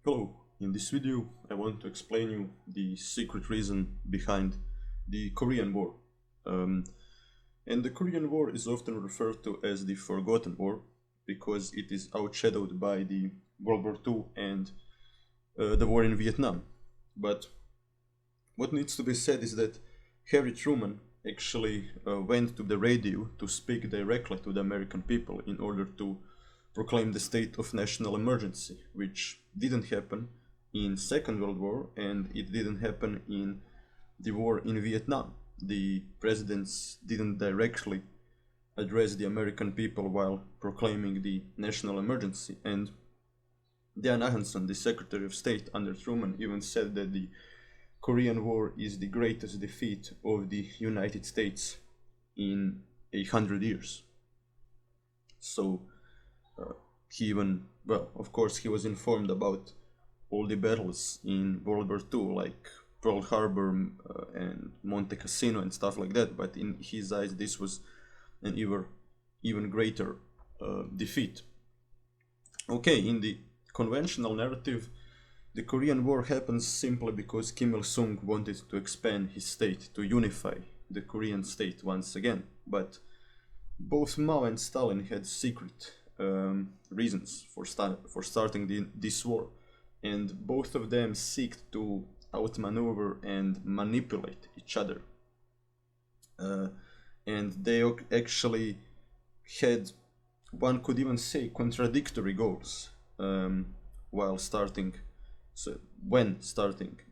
Hello, in this video I want to explain you the secret reason behind the Korean War. Um, and the Korean War is often referred to as the Forgotten War because it is outshadowed by the World War II and the war in Vietnam. But what needs to be said is that Harry Truman actually went to the radio to speak directly to the American people in order to proclaim the state of national emergency, which didn't happen in Second World War and it didn't happen in the war in Vietnam. The presidents didn't directly address the American people while proclaiming the national emergency, and Dan Ahanson, the Secretary of State under Truman, even said that the Korean War is the greatest defeat of the United States in 100 years. So he even, well, of course, he was informed about all the battles in World War II, like Pearl Harbor and Monte Cassino and stuff like that. But in his eyes, this was an even greater defeat. Okay, in the conventional narrative, the Korean War happens simply because Kim Il-sung wanted to expand his state, to unify the Korean state once again. But both Mao and Stalin had secret reasons for starting this war, and both of them seek to outmaneuver and manipulate each other. And they actually had, one could even say, contradictory goals when starting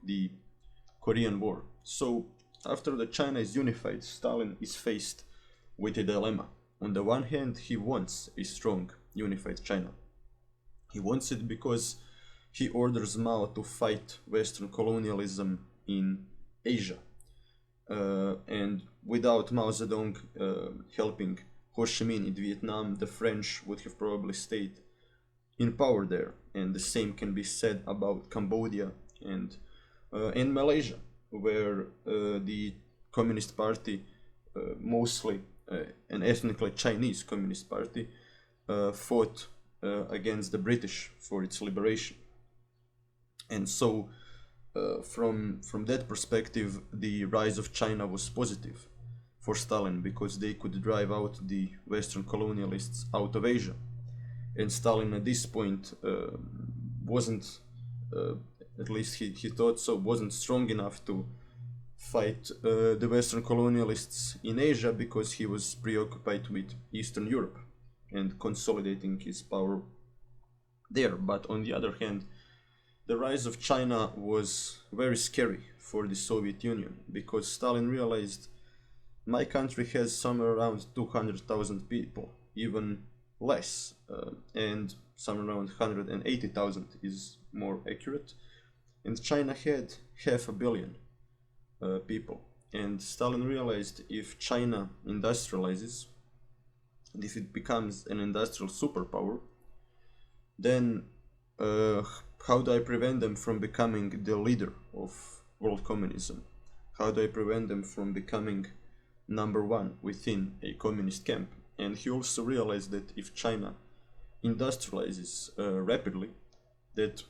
the Korean War. So after the China is unified, Stalin is faced with a dilemma. On the one hand, he wants a strong, unified China. He wants it because he orders Mao to fight Western colonialism in Asia. And without Mao Zedong helping Ho Chi Minh in Vietnam, the French would have probably stayed in power there. And the same can be said about Cambodia and Malaysia, where the Communist Party, mostly an ethnically Chinese Communist Party, fought against the British for its liberation. And so from that perspective, the rise of China was positive for Stalin because they could drive out the Western colonialists out of Asia. And Stalin at this point wasn't, at least he thought so, wasn't strong enough to fight the Western colonialists in Asia because he was preoccupied with Eastern Europe and consolidating his power there. But on the other hand, the rise of China was very scary for the Soviet Union because Stalin realized my country has somewhere around 200,000 people, even less, and somewhere around 180,000 is more accurate, and China had 500 million people. And Stalin realized if China industrializes, and if it becomes an industrial superpower, then how do I prevent them from becoming the leader of world communism? How do I prevent them from becoming number one within a communist camp? And he also realized that if China industrializes rapidly, that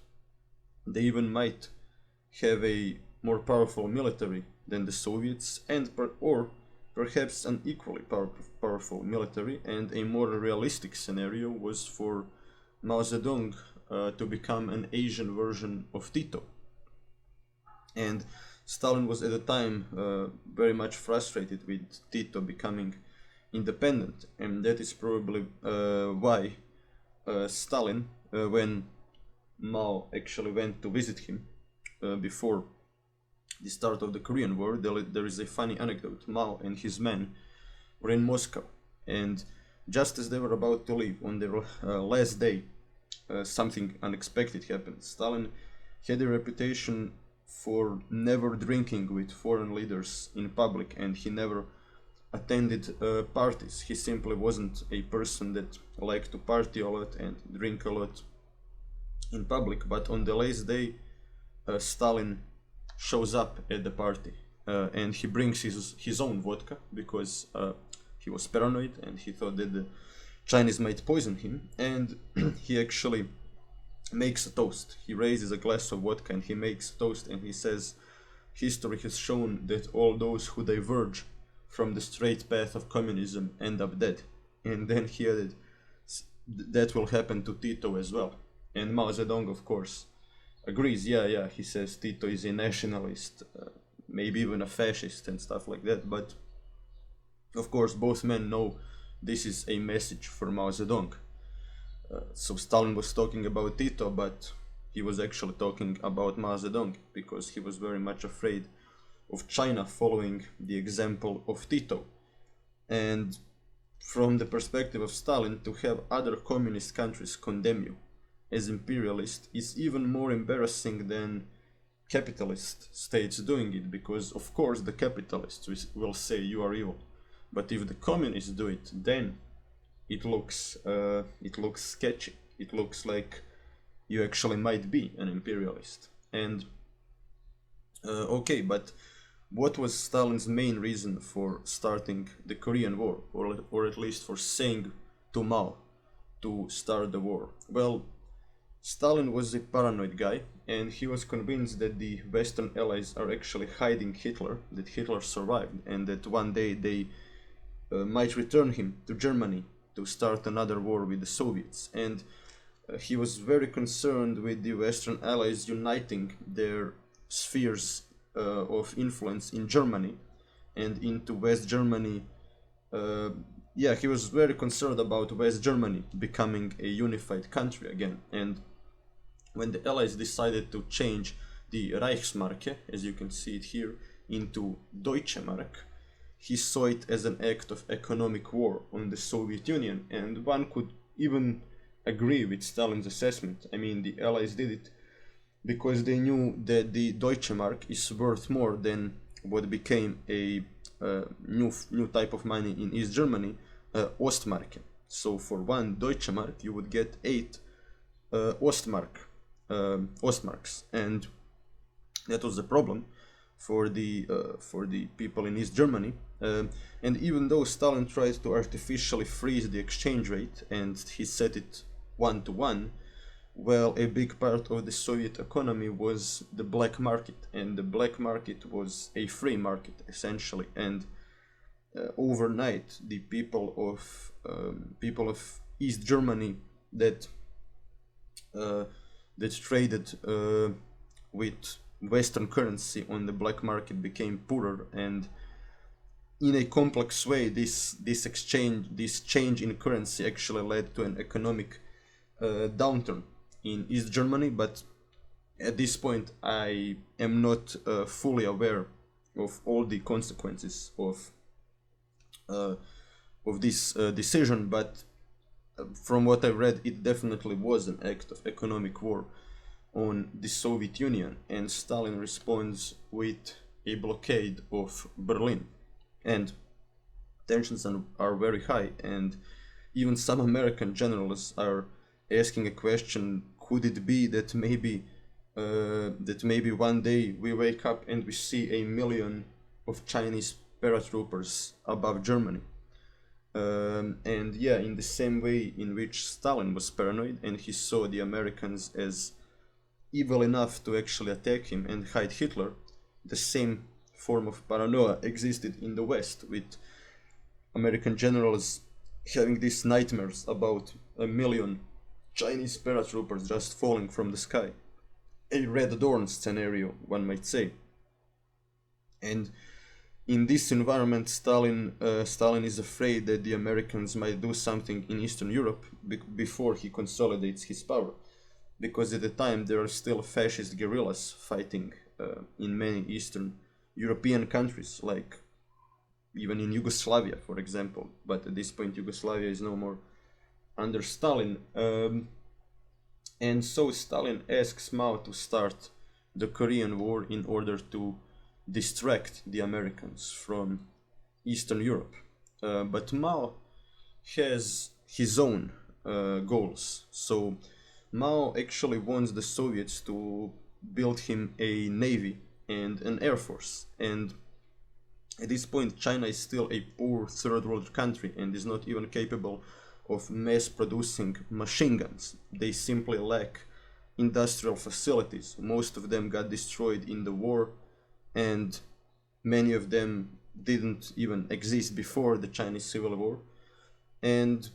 they even might have a more powerful military than the Soviets, or perhaps an equally powerful military. And a more realistic scenario was for Mao Zedong to become an Asian version of Tito. And Stalin was at the time very much frustrated with Tito becoming independent, and that is probably why Stalin, when Mao actually went to visit him before the start of the Korean War, there is a funny anecdote. Mao and his men were in Moscow, and just as they were about to leave on their last day, something unexpected happened. Stalin had a reputation for never drinking with foreign leaders in public, and he never attended parties. He simply wasn't a person that liked to party a lot and drink a lot in public. But on the last day, Stalin shows up at the party and he brings his own vodka because he was paranoid and he thought that the Chinese might poison him, and he actually makes a toast. He raises a glass of vodka and he makes a toast, and he says, history has shown that all those who diverge from the straight path of communism end up dead. And then he added, that will happen to Tito as well. And Mao Zedong, of course, agrees. Yeah, he says Tito is a nationalist, maybe even a fascist and stuff like that. But of course, both men know this is a message for Mao Zedong. So Stalin was talking about Tito, but he was actually talking about Mao Zedong, because he was very much afraid of China following the example of Tito. And from the perspective of Stalin, to have other communist countries condemn you as imperialist is even more embarrassing than capitalist states doing it, because of course the capitalists will say you are evil. But if the communists do it, then it looks sketchy. It looks like you actually might be an imperialist. And okay, but what was Stalin's main reason for starting the Korean War, or at least for saying to Mao to start the war? Well, Stalin was a paranoid guy, and he was convinced that the Western Allies are actually hiding Hitler, that Hitler survived, and that one day they might return him to Germany to start another war with the Soviets. And he was very concerned with the Western Allies uniting their spheres of influence in Germany and into West Germany. He was very concerned about West Germany becoming a unified country again. And when the Allies decided to change the Reichsmarke, as you can see it here, into Deutsche Mark, he saw it as an act of economic war on the Soviet Union, and one could even agree with Stalin's assessment. I mean, the Allies did it because they knew that the Deutsche Mark is worth more than what became a new type of money in East Germany, Ostmarke. So for one Deutsche Mark you would get 8 Ostmarks, and that was the problem for the people in East Germany. And even though Stalin tried to artificially freeze the exchange rate and he set it 1-to-1, well, a big part of the Soviet economy was the black market, and the black market was a free market essentially. And overnight, the people of East Germany that traded with Western currency on the black market became poorer, and in a complex way, this change in currency actually led to an economic downturn in East Germany. But at this point, I am not fully aware of all the consequences of this decision. But from what I read, it definitely was an act of economic war on the Soviet Union, and Stalin responds with a blockade of Berlin. And tensions are very high, and even some American generals are asking a question: could it be that maybe one day we wake up and we see 1 million of Chinese paratroopers above Germany? And yeah, in the same way in which Stalin was paranoid and he saw the Americans as evil enough to actually attack him and hide Hitler, the same form of paranoia existed in the West, with American generals having these nightmares about 1 million Chinese paratroopers just falling from the sky. A Red Dawn scenario, one might say. And in this environment, Stalin is afraid that the Americans might do something in Eastern Europe before he consolidates his power, because at the time there are still fascist guerrillas fighting in many Eastern European countries, like even in Yugoslavia, for example. But at this point, Yugoslavia is no more under Stalin. And so Stalin asks Mao to start the Korean War in order to distract the Americans from Eastern Europe. But Mao has his own goals. So Mao actually wants the Soviets to build him a navy and an air force. And at this point, China is still a poor third world country and is not even capable of mass producing machine guns. They simply lack industrial facilities. Most of them got destroyed in the war, and many of them didn't even exist before the Chinese Civil War. And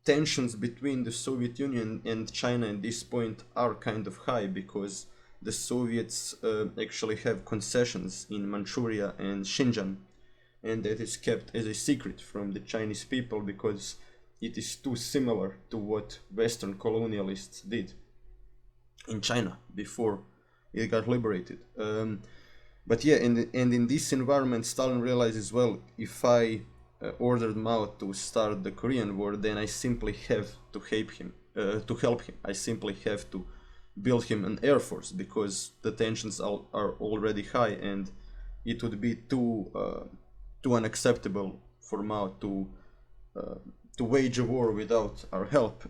tensions between the Soviet Union and China at this point are kind of high, because the Soviets actually have concessions in Manchuria and Xinjiang, and that is kept as a secret from the Chinese people because it is too similar to what Western colonialists did in China before it got liberated. But yeah, and in this environment, Stalin realizes, well, if I ordered Mao to start the Korean War, then I simply have to help him. I simply have to build him an air force, because the tensions are already high, and it would be too unacceptable for Mao to wage a war without our help,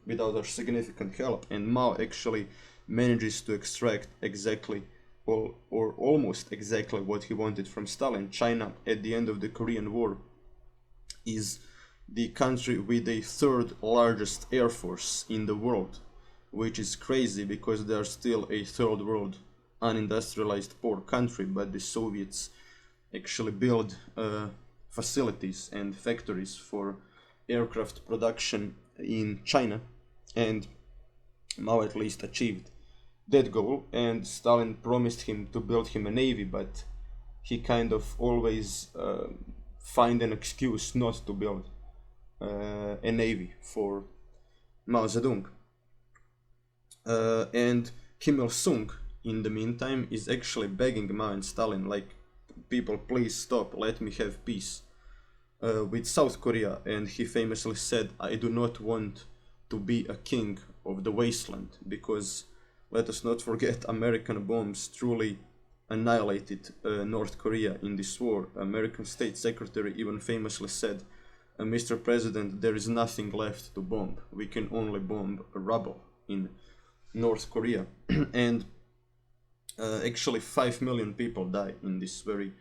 without our significant help. And Mao actually manages to extract exactly or almost exactly what he wanted from Stalin. China, at the end of the Korean War, is the country with the third largest air force in the world, which is crazy because they are still a third world unindustrialized poor country, but the Soviets actually build facilities and factories for aircraft production in China, and Mao at least achieved that goal. And Stalin promised him to build him a navy, but he kind of always find an excuse not to build a navy for Mao Zedong. And Kim Il-sung, in the meantime, is actually begging Mao and Stalin, like, people, please stop, let me have peace with South Korea. And he famously said, I do not want to be a king of the wasteland, because let us not forget, American bombs truly annihilated North Korea in this war. American State Secretary even famously said, Mr. President, there is nothing left to bomb. We can only bomb rubble in North Korea. And actually 5 million people die in this very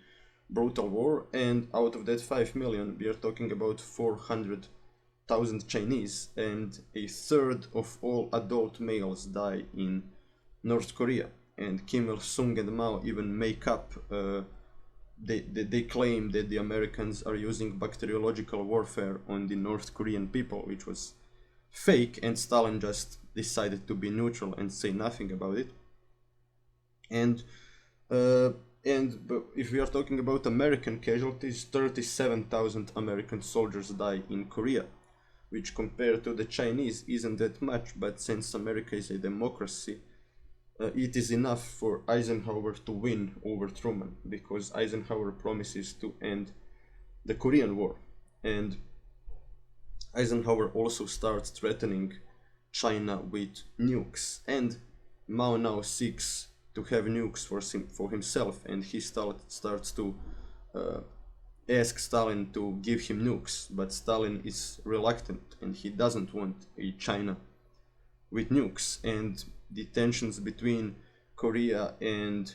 brutal war, and out of that 5 million we are talking about 400,000 Chinese, and a third of all adult males die in North Korea. And Kim Il-sung and Mao even make up, they claim that the Americans are using bacteriological warfare on the North Korean people, which was fake, and Stalin just decided to be neutral and say nothing about it. And if we are talking about American casualties, 37,000 American soldiers die in Korea, which compared to the Chinese isn't that much, but since America is a democracy, it is enough for Eisenhower to win over Truman, because Eisenhower promises to end the Korean War. And Eisenhower also starts threatening China with nukes, and Mao now seeks to have nukes for himself, and he starts to ask Stalin to give him nukes, but Stalin is reluctant and he doesn't want a China with nukes. And the tensions between Korea and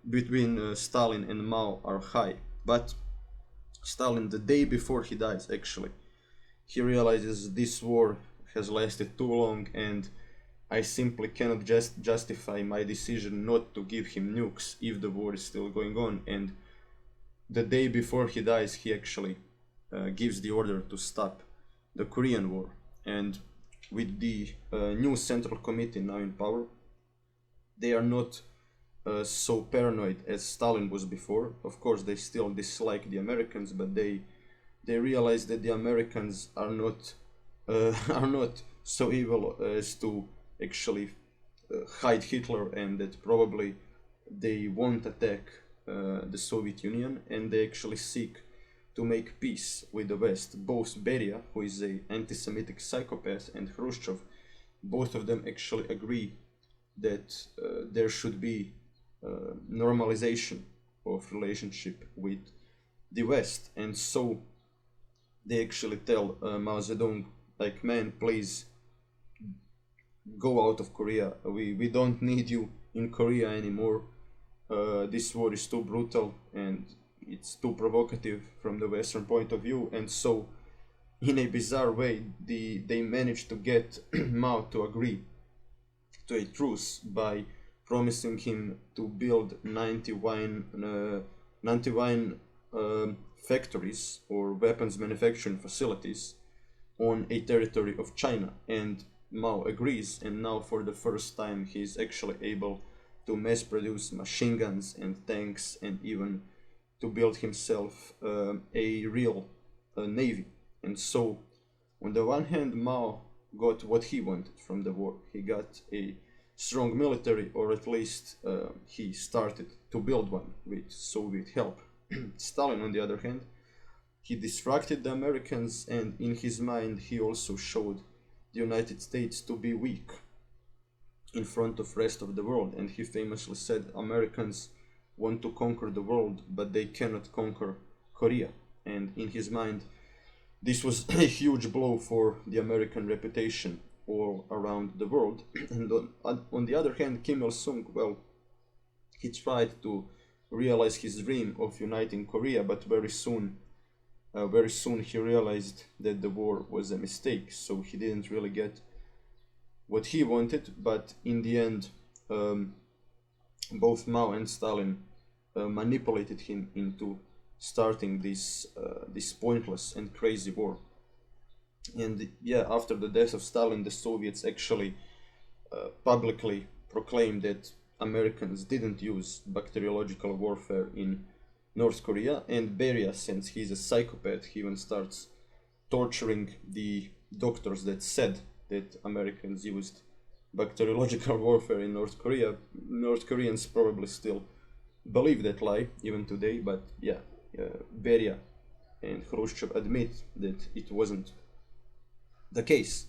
between Stalin and Mao are high. But Stalin, the day before he dies, actually, he realizes this war has lasted too long, and I simply cannot just justify my decision not to give him nukes if the war is still going on. And the day before he dies, he actually gives the order to stop the Korean War. And with the new Central Committee now in power, they are not so paranoid as Stalin was before. Of course, they still dislike the Americans, but they realize that the Americans are not so evil as to actually hide Hitler, and that probably they won't attack the Soviet Union, and they actually seek to make peace with the West. Both Beria, who is an anti-Semitic psychopath, and Khrushchev, both of them actually agree that there should be normalization of relationship with the West. And so they actually tell Mao Zedong, like, man, please go out of Korea. We don't need you in Korea anymore. This war is too brutal and it's too provocative from the Western point of view. And so, in a bizarre way, they managed to get Mao to agree to a truce by promising him to build 91 factories or weapons manufacturing facilities on a territory of China, and Mao agrees, and now for the first time he's actually able to mass produce machine guns and tanks, and even to build himself a real navy. And so on the one hand, Mao got what he wanted from the war. He got a strong military, or at least he started to build one with Soviet help. Stalin, on the other hand, he distracted the Americans, and in his mind he also showed the United States to be weak in front of rest of the world. And he famously said, Americans want to conquer the world, but they cannot conquer Korea. And in his mind, this was a huge blow for the American reputation all around the world. And on the other hand, Kim Il-sung, well, he tried to realize his dream of uniting Korea, but very soon he realized that the war was a mistake, so he didn't really get what he wanted. But in the end, both Mao and Stalin manipulated him into starting this pointless and crazy war. And yeah, after the death of Stalin, the Soviets actually publicly proclaimed that Americans didn't use bacteriological warfare in North Korea. And Beria, since he's a psychopath, he even starts torturing the doctors that said that Americans used bacteriological warfare in North Korea. North Koreans probably still believe that lie even today, but yeah, Beria and Khrushchev admit that it wasn't the case.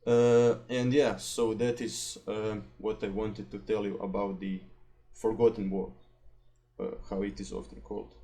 And yeah, so that is what I wanted to tell you about the Forgotten War, how it is often called.